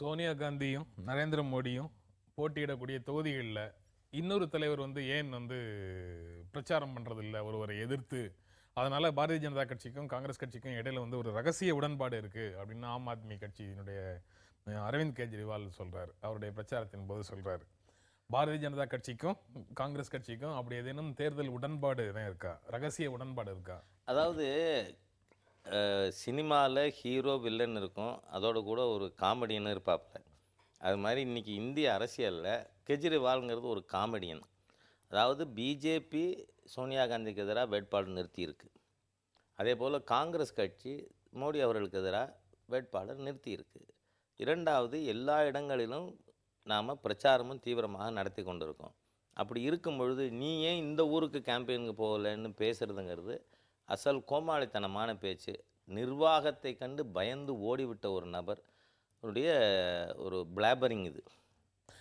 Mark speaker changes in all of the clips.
Speaker 1: சோனியா காந்தியும் நரேந்திர மோடியும் போட்டியிடக்கூடிய தொகுதிகளில் இன்னொரு தலைவர் ஏன் பிரச்சாரம் பண்றதில்ல ஒருவரை எதிர்த்து? அதனால பாரதிய ஜனதா கட்சிக்கும் காங்கிரஸ் கட்சிக்கும் இடையில ஒரு ரகசிய உடன்பாடு இருக்கு அப்படின்னு ஆம் ஆத்மி கட்சியினுடைய அரவிந்த் கெஜ்ரிவால் சொல்றாரு. அவருடைய பிரச்சாரத்தின் போது சொல்றாரு. பாரதிய ஜனதா கட்சிக்கும் காங்கிரஸ் கட்சிக்கும் அப்படி ஏதேனும் தேர்தல் உடன்பாடு இருக்கா? ரகசிய உடன்பாடு இருக்கா?
Speaker 2: அதாவது சினிமாவில் ஹீரோ வில்லன் இருக்கும், அதோட கூட ஒரு காமெடியன் இருப்பாப்புல. அது மாதிரி இன்றைக்கி இந்திய அரசியலில் கெஜ்ரிவால்ங்கிறது ஒரு காமெடியன். அதாவது பிஜேபி சோனியா காந்திக்கு எதிராக வேட்பாளர் நிறுத்தியிருக்கு. அதே போல் காங்கிரஸ் கட்சி மோடி அவர்களுக்கு எதிராக வேட்பாளர் நிறுத்தியிருக்கு. இரண்டாவது, எல்லா இடங்களிலும் நாம் பிரச்சாரமும் தீவிரமாக நடத்தி கொண்டிருக்கோம். அப்படி இருக்கும் பொழுது நீ ஏன் இந்த ஊருக்கு கேம்பெயினுக்கு போகலன்னு பேசுகிறதுங்கிறது அசல் கோமாளித்தனமான பேச்சு. நிர்வாகத்தை கண்டு பயந்து ஓடிவிட்ட ஒரு நபர் ஒரு பிளாபரிங் இது.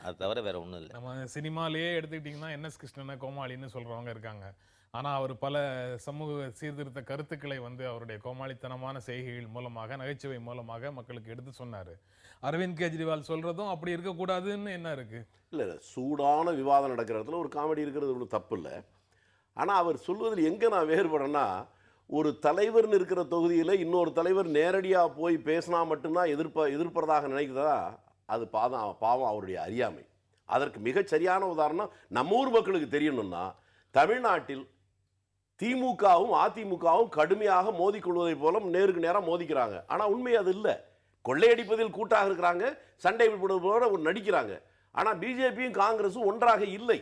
Speaker 2: அது தவிர வேற ஒன்றும் இல்லை.
Speaker 1: நம்ம சினிமாலேயே எடுத்துக்கிட்டிங்கன்னா என்எஸ் கிருஷ்ணனை கோமாளின்னு சொல்கிறவங்க இருக்காங்க. ஆனால் அவர் பல சமூக சீர்திருத்த கருத்துக்களை அவருடைய கோமாளித்தனமான செய்கைகள் மூலமாக, நகைச்சுவை மூலமாக மக்களுக்கு எடுத்து சொன்னார். அரவிந்த் கெஜ்ரிவால் சொல்கிறதும் அப்படி இருக்கக்கூடாதுன்னு என்ன இருக்குது?
Speaker 3: இல்லை, சூடான விவாதம் நடக்கிற இடத்துல ஒரு காமெடி இருக்கிறது ஒன்றும் தப்பு இல்லை. ஆனால் அவர் சொல்வதில் எங்கே நான் வேறுபடனா, ஒரு தலைவர்னு இருக்கிற தொகுதியில் இன்னொரு தலைவர் நேரடியாக போய் பேசினா மட்டும்தான் எதிர்ப்பதாக நினைக்கிறதா, அது பாவம் அவருடைய அறியாமை. அதற்கு மிகச் சரியான உதாரணம் நம்ம ஊர் மக்களுக்கு தெரியணும்னா, தமிழ்நாட்டில் திமுகவும் அதிமுகவும் கடுமையாக மோதிக்கொள்வதை போல நேருக்கு நேராக மோதிக்கிறாங்க. ஆனால் உண்மை அது இல்லை. கொள்ளையடிப்பதில் கூட்டாக இருக்கிறாங்க, சண்டை போடுவது போல ஒரு நடிக்கிறாங்க. ஆனால் பிஜேபியும் காங்கிரஸும் ஒன்றாக இல்லை.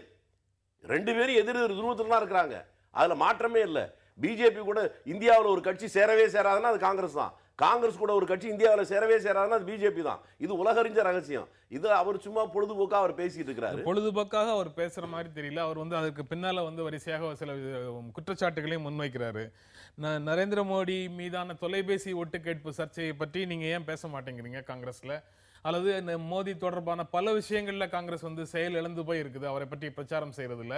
Speaker 3: ரெண்டு பேரும் எதிர் துருவத்தில் தான் இருக்கிறாங்க. அதில் மாற்றமே இல்லை. பிஜேபி கூட இந்தியாவில் ஒரு கட்சி சேரவே சேராதுன்னா அது காங்கிரஸ் தான். காங்கிரஸ் கூட ஒரு கட்சி இந்தியாவில் சேரவே சேராதுன்னா அது பிஜேபி தான். இது உலகறிஞ்ச ரகசியம். இது அவர் சும்மா பொழுதுபோக்காக அவர் பேசிட்டு இருக்கிறாரு.
Speaker 1: பொழுதுபோக்காக அவர் பேசுற மாதிரி தெரியல. அவர் அதுக்கு பின்னால வரிசையாக சில குற்றச்சாட்டுகளையும் முன்வைக்கிறாரு. நரேந்திர மோடி மீதான தொலைபேசி ஒட்டு கேட்பு சர்ச்சையை பற்றி நீங்க ஏன் பேச மாட்டேங்கிறீங்க காங்கிரஸ்ல? அல்லது இந்த மோடி தொடர்பான பல விஷயங்கள்ல காங்கிரஸ் செயல் இழந்து போய் இருக்குது, அவரை பற்றி பிரச்சாரம் செய்யறதுல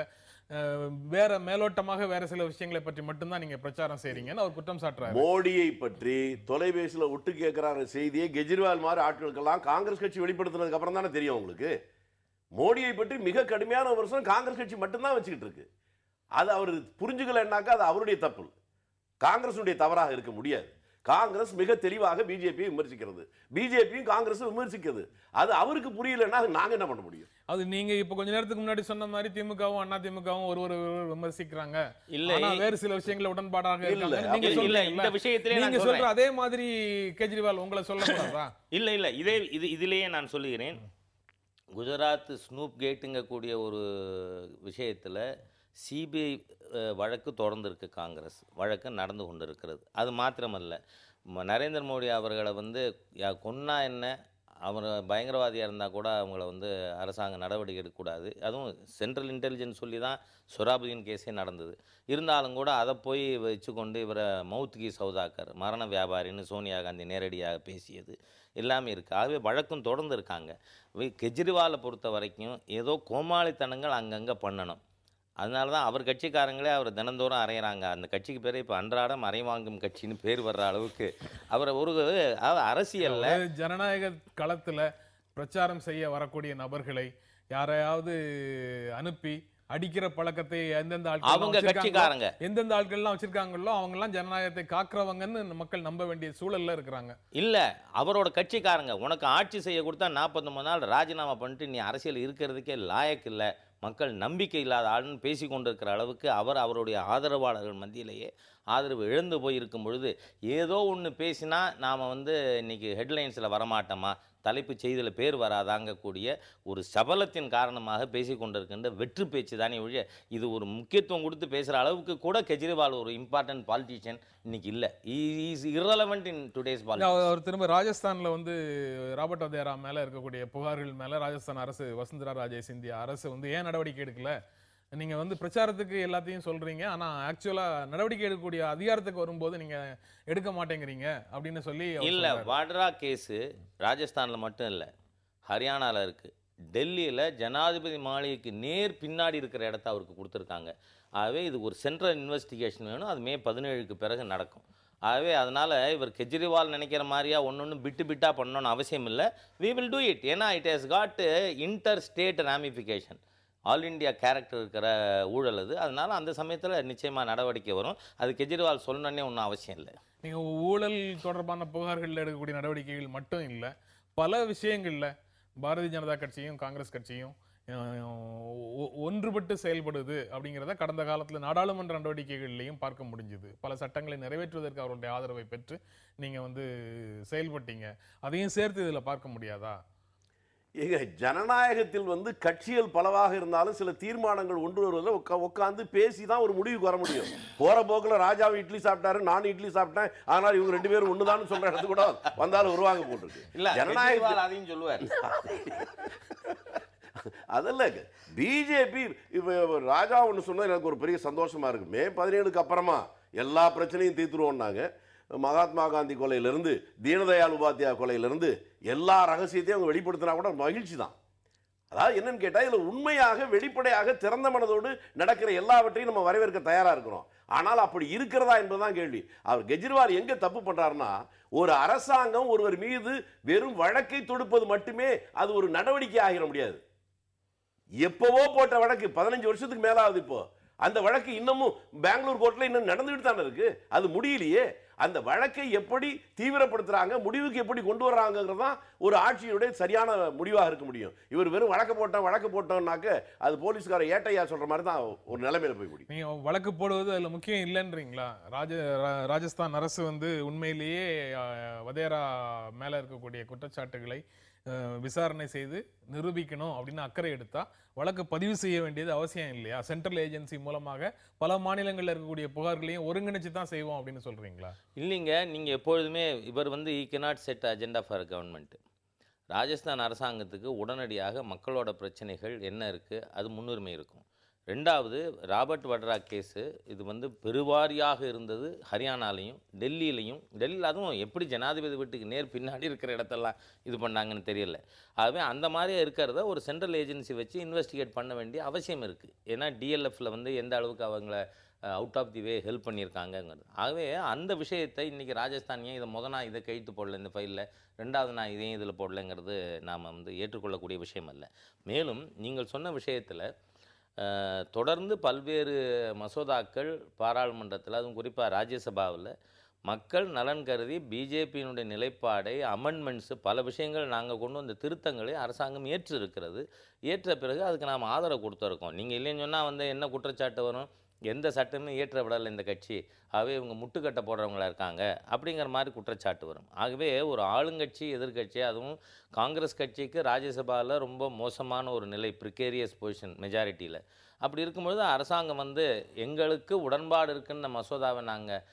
Speaker 1: வேற மேலோட்டமாக வேற சில விஷயங்களை பற்றி மட்டும்தான் நீங்க பிரச்சாரம் செய்றீங்கன்னு அவர் குற்றம் சாட்டுறாரு.
Speaker 3: மோடியை பற்றி தொலைபேசியில் ஒட்டு கேட்கிறார செய்தியை கெஜ்ரிவால் மாதிரி ஆட்களுக்கெல்லாம் காங்கிரஸ் கட்சி வெளிப்படுத்தினதுக்கு அப்புறம் தானே தெரியும் உங்களுக்கு. மோடியை பற்றி மிக கடுமையான விமர்சனம் காங்கிரஸ் கட்சி மட்டும்தான் வச்சுக்கிட்டு இருக்கு. அது அவர் புரிஞ்சுக்கலன்னாக்கா அது அவருடைய தப்பு, காங்கிரசுடைய தவறாக இருக்க முடியாது. காங்கிரஸ் மிக தெளிவாக பிஜேபியை விமர்சிக்கிறது, பிஜேபியும் காங்கிரஸ் விமர்சிக்கிறது. அது அவருக்கு புரியலன்னா நாங்க என்ன பண்ண முடியும்?
Speaker 1: அது நீங்க இப்ப கொஞ்ச நேரத்துக்கு முன்னாடி சொன்ன மாதிரி திமுகவும் அண்ணா திமுகவும் ஒரு விமர்சிக்கிறாங்க,
Speaker 2: இல்ல
Speaker 1: வேறு சில விஷயங்களை உடன்பாடாக
Speaker 2: இல்ல. இந்த விஷயத்திலே
Speaker 1: நீங்க சொல்ற அதே மாதிரி கெஜ்ரிவால் உங்களை சொல்லக்கூடாதா?
Speaker 2: இல்ல இதிலேயே நான் சொல்லுகிறேன். குஜராத் ஸ்னூப் கேட்டுங்க கூடிய ஒரு விஷயத்துல சிபிஐ வழக்கு தொடர்ந்திருக்கு, காங்கிரஸ் வழக்கு நடந்து கொண்டு இருக்கிறது. அது மாத்திரமல்ல, நரேந்திர மோடி அவர்களை கொன்னா என்ன, அவர் பயங்கரவாதியாக இருந்தால் கூட அவங்கள அரசாங்கம் நடவடிக்கை எடுக்கக்கூடாது. அதுவும் சென்ட்ரல் இன்டெலிஜென்ஸ் சொல்லி தான் சொராபுதீன் கேஸே நடந்தது. இருந்தாலும் கூட அதை போய் வச்சுக்கொண்டு இவரை மவுத் கி சௌதாக்கர், மரண வியாபாரின்னு சோனியா காந்தி நேரடியாக பேசியது எல்லாமே இருக்குது. ஆகவே வழக்கும் தொடர்ந்து இருக்காங்க. கெஜ்ரிவாலை பொறுத்த வரைக்கும் ஏதோ கோமாளித்தனங்கள் அங்கங்கே பண்ணணும். அதனால தான் அவர் கட்சிக்காரங்களே அவர் தினந்தோறும் அறையிறாங்க. அந்த கட்சிக்கு பேர் இப்போ அன்றாடம் அறை வாங்கும் கட்சின்னு பேர் வர்ற அளவுக்கு அவர் அரசியல்ல
Speaker 1: ஜனநாயக களத்தில் பிரச்சாரம் செய்ய வரக்கூடிய நபர்களை யாரையாவது அனுப்பி அடிக்கிற பழக்கத்தை எந்தெந்த ஆட்கள்லாம் வச்சிருக்காங்களோ அவங்க எல்லாம் ஜனநாயகத்தை காக்குறவங்கன்னு மக்கள் நம்ப வேண்டிய சூழல்ல இருக்கிறாங்க.
Speaker 2: இல்ல, அவரோட கட்சிக்காரங்க உனக்கு ஆட்சி செய்ய கொடுத்தா 49 நாள் ராஜினாமா பண்ணிட்டு நீ அரசியல் இருக்கிறதுக்கே லாயக்கு இல்லை, மக்கள் நம்பிக்கை இல்லாத ஆளுன்னு பேசி கொண்டிருக்கிற அளவுக்கு அவருடைய ஆதரவாளர்கள் மத்தியிலேயே ஆதரவு இழந்து போயிருக்கும் பொழுது ஏதோ ஒன்று பேசினா நாம் இன்னைக்கு ஹெட்லைன்ஸில் வரமாட்டோமா, தலைப்பு செய்தியில் பேர் வராதாங்கக்கூடிய ஒரு சபலத்தின் காரணமாக பேசி கொண்டிருக்கின்ற வெற்று பேச்சு தானே ஒழிய இது ஒரு முக்கியத்துவம் கொடுத்து பேசுகிற அளவுக்கு கூட கெஜ்ரிவால் ஒரு இம்பார்ட்டன்ட் பாலிட்டிஷியன் இன்னைக்கு இல்லை. Is irrelevant in today's politics.
Speaker 1: அவர் திரும்ப ராஜஸ்தானில் ராபர்ட் வதேரா மேலே இருக்கக்கூடிய புகார்கள் மேலே ராஜஸ்தான் அரசு, வசுந்தரா ராஜே சிந்தியா அரசு ஏன் நடவடிக்கை எடுக்கல? நீங்க பிரச்சாரத்துக்கு எல்லாத்தையும் சொல்றீங்க, ஆனா ஆக்சுவலா நடவடிக்கை எடுக்கக்கூடிய அதிகாரத்துக்கு வரும்போது நீங்க எடுக்க மாட்டேங்கிறீங்க அப்படின்னு சொல்லி.
Speaker 2: இல்ல, வாட்ரா கேஸ் ராஜஸ்தான்ல மட்டும் இல்ல, ஹரியானால இருக்கு, டெல்லியில ஜனாதிபதி மாளிகைக்கு நேர் பின்னாடி இருக்கிற இடத்த அவருக்கு கொடுத்துருக்காங்க. ஆகவே இது ஒரு சென்ட்ரல் இன்வெஸ்டிகேஷன் வேணும். அது மே 17க்கு பிறகு நடக்கும். ஆகவே அதனால் இவர் கெஜ்ரிவால் நினைக்கிற மாதிரியா ஒன்று பிட்டாக பண்ணணும்னு அவசியம் இல்லை. we will do it. ஏன்னா it has got inter state ramification. All India character இருக்கிற ஊழல் அது. அதனால் அந்த சமயத்தில் நிச்சயமாக நடவடிக்கை வரும். அது கெஜ்ரிவால் சொல்லணுன்னே ஒன்றும் அவசியம் இல்லை.
Speaker 1: நீங்கள் ஊழல் தொடர்பான புகார்களில் எடுக்கக்கூடிய நடவடிக்கைகள் மட்டும் இல்லை, பல விஷயங்களில் பாரதிய ஜனதா கட்சியும் காங்கிரஸ் கட்சியும் ஒன்றுபட்டு செயல்படுது அப்படிங்கிறத கடந்த காலத்தில் நாடாளுமன்ற நடவடிக்கைகள்லையும் பார்க்க முடிஞ்சுது. பல சட்டங்களை நிறைவேற்றுவதற்கு அவருடைய ஆதரவை பெற்று நீங்கள் செயல்பட்டீங்க. அதையும் சேர்த்து இதில் பார்க்க முடியாதா?
Speaker 3: ஏங்க, ஜனநாயகத்தில் கட்சிகள் பலவாக இருந்தாலும் சில தீர்மானங்கள் ஒன்று வருவதில் உட்காந்து பேசி தான் ஒரு முடிவுக்கு வர முடியும். போற போக்கில் ராஜாவும் இட்லி சாப்பிட்டாரு, நானும் இட்லி சாப்பிட்டேன், ஆனால் இவங்க 2 பேரும் ஒண்ணுதான் சொல்ற இடத்து கூட வந்தாலும் வருவாங்க போட்டிருக்கு.
Speaker 2: இல்ல ஜனநாயகம் அதையும் சொல்லுவார்.
Speaker 3: அதல்ல, பிஜேபி ராஜா ஒன்று சொன்னது எனக்கு ஒரு பெரிய சந்தோஷமா இருக்கு. மே 17க்கு அப்புறமா எல்லா பிரச்சனையும் தீர்த்துருவோம்னாங்க. மகாத்மா காந்தி கொலையிலிருந்து தீனதயாள் உபாத்யா கொலையிலிருந்து எல்லா ரகசியத்தையும் அவங்க வெளிப்படுத்தினா கூட மகிழ்ச்சி தான். அதாவது என்னன்னு கேட்டால், இதில் உண்மையாக வெளிப்படையாக திறந்த மனதோடு நடக்கிற எல்லாவற்றையும் நம்ம வரவேற்க தயாராக இருக்கிறோம். ஆனால் அப்படி இருக்கிறதா என்பதுதான் கேள்வி. அவர் கெஜ்ரிவால் எங்கே தப்பு பண்ணுறாருன்னா, ஒரு அரசாங்கம் ஒருவர் மீது வெறும் வழக்கை தொடுப்பது மட்டுமே அது ஒரு நடவடிக்கை ஆகிட முடியாது. எப்பவோ போட்ட வழக்கு 15 வருஷத்துக்கு மேலாவது. இப்போ அந்த வழக்கு இன்னமும் பெங்களூர் கோர்ட்ல இன்னும் நடந்துகிட்டு தானே இருக்கு. அது முடியலையே. அந்த வழக்கை எப்படி தீவிரப்படுத்துறாங்க, முடிவுக்கு எப்படி கொண்டு வர்றாங்கிறது தான் ஒரு ஆட்சியுடைய சரியான முடிவாக இருக்க முடியும். இவர் வெறும் வழக்கு போட்டோம்னாக்க அது போலீஸ்கார ஏட்டையா சொல்ற மாதிரி தான் ஒரு நிலைமையில போய் முடியும்.
Speaker 1: நீங்க வழக்கு போடுவது அதுல முக்கியம் இல்லைன்றீங்களா? ராஜஸ்தான் அரசு உண்மையிலேயே வதேரா மேல இருக்கக்கூடிய குற்றச்சாட்டுகளை விசாரணை செய்து நிரூபிக்கணும் அப்படின்னு அக்கறை எடுத்தா வழக்கு பதிவு செய்ய வேண்டியது அவசியம் இல்லையா? சென்ட்ரல் ஏஜென்சி மூலமாக பல மாநிலங்களில் இருக்கக்கூடிய புகார்களையும் ஒருங்கிணைச்சு தான் செய்வோம் அப்படின்னு சொல்றீங்களா?
Speaker 2: இல்லைங்க, நீங்கள் எப்பொழுதுமே இவர் ஈ cannot set agenda for government. Rajasthan அரசாங்கத்துக்கு உடனடியாக மக்களோட பிரச்சனைகள் என்ன இருக்குது அது முன்னுரிமை இருக்கும். ரெண்டாவது, ராபர்ட் வட்ரா கேஸு இது பெருவாரியாக இருந்தது ஹரியானாலையும் டெல்லியில் அதுவும் எப்படி ஜனாதிபதி வீட்டுக்கு நேர் பின்னாடி இருக்கிற இடத்தெல்லாம் இது பண்ணாங்கன்னு தெரியல. ஆகவே அந்த மாதிரியே இருக்கிறத ஒரு சென்ட்ரல் ஏஜென்சி வச்சு இன்வெஸ்டிகேட் பண்ண வேண்டிய அவசியம் இருக்குது. ஏன்னா டிஎல்எஃப்பில் எந்த அளவுக்கு அவங்கள out of the way help பண்ணியிருக்காங்கங்கிறது. ஆகவே அந்த விஷயத்தை இன்றைக்கி ராஜஸ்தான் ஏன் நான் இதை கைத்து போடல இந்த ஃபைலில், ரெண்டாவது நான் இதையும் இதில் போடலைங்கிறது நாம் ஏற்றுக்கொள்ளக்கூடிய விஷயம் அல்ல. மேலும் நீங்கள் சொன்ன விஷயத்தில் தொடர்ந்து பல்வேறு மசோதாக்கள் பாராளுமன்றத்தில், அதுவும் குறிப்பாக ராஜ்யசபாவில் மக்கள் நலன் கருதி பிஜேபியினுடைய நிலைப்பாடை அமெண்ட்மெண்ட்ஸு பல விஷயங்கள் நாங்கள் கொண்டு வந்த திருத்தங்களை அரசாங்கம் ஏற்றிருக்கிறது. ஏற்ற பிறகு அதுக்கு நாம் ஆதரவு கொடுத்துருக்கோம். நீங்கள் இல்லைன்னு சொன்னால் என்ன குற்றச்சாட்டு வரும்? எந்த சட்டமே ஏற்ற விடலை இந்த கட்சி, ஆகவே இவங்க முட்டுக்கட்டை போடுறவங்களா இருக்காங்க அப்படிங்கிற மாதிரி குற்றச்சாட்டு வரும். ஆகவே ஒரு ஆளுங்கட்சி எதிர்கட்சி, அதுவும் காங்கிரஸ் கட்சிக்கு ராஜ்யசபாவில் ரொம்ப மோசமான ஒரு நிலை, ப்ரிகேரியஸ் பொசிஷன் மெஜாரிட்டியில். அப்படி இருக்கும்பொழுது அரசாங்கம் எங்களுக்கு உடன்பாடு இருக்குன்னு மசோதாவை நாங்கள்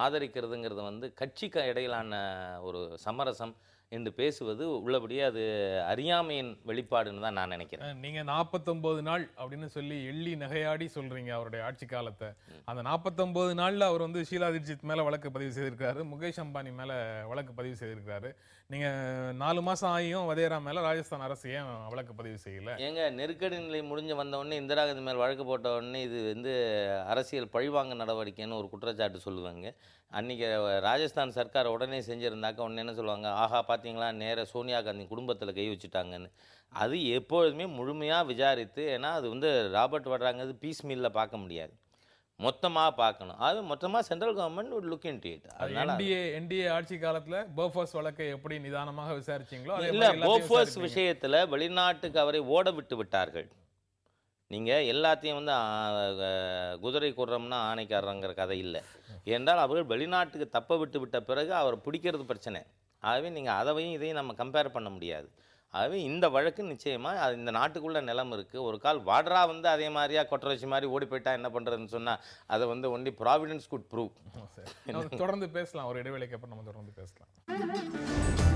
Speaker 2: ஆதரிக்கிறதுங்கிறது கட்சிக்கு இடையிலான ஒரு சமரசம் என்று பேசுவது உள்ளபடியே அது அறியாமையின் வெளிப்பாடுன்னு தான் நான் நினைக்கிறேன்.
Speaker 1: நீங்க 49 நாள் அப்படின்னு சொல்லி எள்ளி நகையாடி சொல்றீங்க அவருடைய ஆட்சி காலத்தை. அந்த 49 நாள்ல அவர் ஷீலா தீட்சித் மேல வழக்கு பதிவு செய்திருக்காரு, முகேஷ் அம்பானி மேல வழக்கு பதிவு செய்திருக்காரு. நீங்க 4 மாசம் ஆகியும் வதேரா மேல ராஜஸ்தான் அரசு ஏன் வழக்கு பதிவு செய்யல?
Speaker 2: ஏங்க, நெருக்கடி நிலை முடிஞ்சு வந்த உடனே இந்திரா காந்தி மேல் வழக்கு போட்ட உடனே இது அரசியல் பழிவாங்க நடவடிக்கைன்னு ஒரு குற்றச்சாட்டு சொல்லுவாங்க. அன்றைக்கி ராஜஸ்தான் சர்க்கார் உடனே செஞ்சுருந்தாக்க உடனே என்ன சொல்லுவாங்க, ஆஹா பார்த்தீங்களா நேராக சோனியா காந்தி குடும்பத்தில் கை வச்சுட்டாங்கன்னு. அது எப்பொழுதுமே முழுமையாக விசாரித்து, ஏன்னா அது ராபர்ட் வட்ராங்கிறது பீஸ் மீலில் பார்க்க முடியாது, மொத்தமாக பார்க்கணும். அது மொத்தமாக central government would look into it. அதனால
Speaker 1: என்டிஏ ஆட்சி காலத்தில் போஃபர்ஸ் வழக்கை எப்படி நிதானமாக விசாரிச்சிங்களோ
Speaker 2: இல்லை, போஃபர்ஸ் விஷயத்தில் வெளிநாட்டுக்கு அவரை ஓட விட்டு விட்டார்கள். நீங்கள் எல்லாத்தையும் குதிரை குர்றம்னா ஆணைக்காரங்கிற கதை இல்லை. ஏனென்றால் அவர்கள் வெளிநாட்டுக்கு தப்ப விட்ட பிறகு அவர் பிடிக்கிறது பிரச்சனை. ஆகவே நீங்கள் அதையும் இதையும் நம்ம கம்பேர் பண்ண முடியாது. ஆகவே இந்த வழக்கு நிச்சயமாக அது இந்த நாட்டுக்குள்ளே நிலம் இருக்குது. ஒரு கால் வாட்ரா அதே மாதிரியா கொட்டரச்சி மாதிரி ஓடி போயிட்டா என்ன பண்ணுறதுன்னு சொன்னால் அதை ஒன்லி ப்ராவிடன்ஸ் குட் ப்ரூவ்.
Speaker 1: தொடர்ந்து பேசலாம், ஒரு இடைவேளைக்கு அப்புறம் நம்ம தொடர்ந்து பேசலாம்.